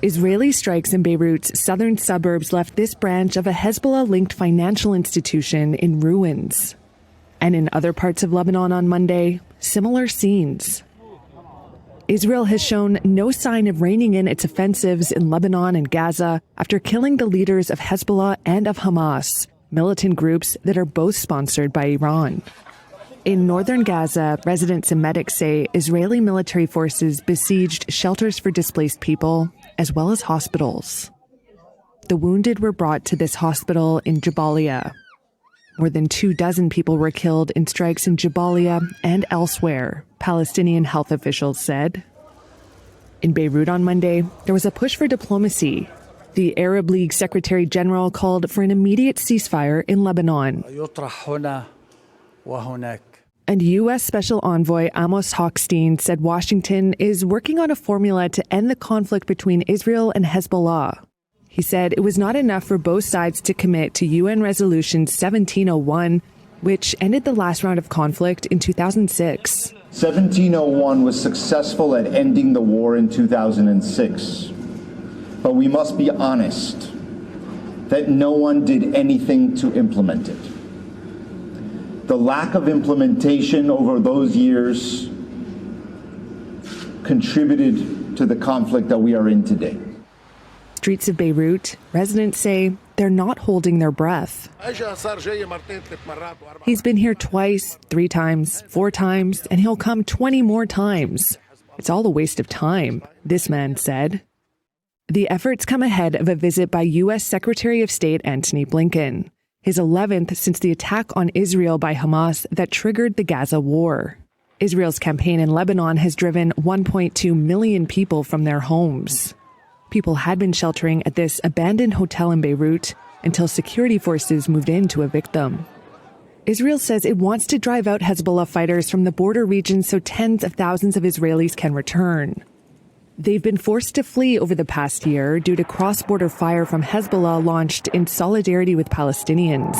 Israeli strikes in Beirut's southern suburbs left this branch of a Hezbollah-linked financial institution in ruins. And in other parts of Lebanon on Monday, similar scenes. Israel has shown no sign of reining in its offensives in Lebanon and Gaza after killing the leaders of Hezbollah and of Hamas, militant groups that are both sponsored by Iran. In northern Gaza, residents and medics say Israeli military forces besieged shelters for displaced people, as well as hospitals. The wounded were brought to this hospital in Jabalia. More than 24 people were killed in strikes in Jabalia and elsewhere, Palestinian health officials said. In Beirut on Monday, there was a push for diplomacy. The Arab League Secretary General called for an immediate ceasefire in Lebanon. And U.S. Special Envoy Amos Hochstein said Washington is working on a formula to end the conflict between Israel and Hezbollah. He said it was not enough for both sides to commit to UN Resolution 1701, which ended the last round of conflict in 2006. 1701 was successful at ending the war in 2006. But we must be honest that no one did anything to implement it. The lack of implementation over those years contributed to the conflict that we are in today. Streets of Beirut, residents say they're not holding their breath. He's been here twice, 3 times, 4 times, and he'll come 20 more times. It's all a waste of time, this man said. The efforts come ahead of a visit by U.S. Secretary of State Antony Blinken, his 11th since the attack on Israel by Hamas that triggered the Gaza war. Israel's campaign in Lebanon has driven 1.2 million people from their homes. People had been sheltering at this abandoned hotel in Beirut until security forces moved in to evict them. Israel says it wants to drive out Hezbollah fighters from the border region so tens of thousands of Israelis can return. They've been forced to flee over the past year due to cross-border fire from Hezbollah launched in solidarity with Palestinians.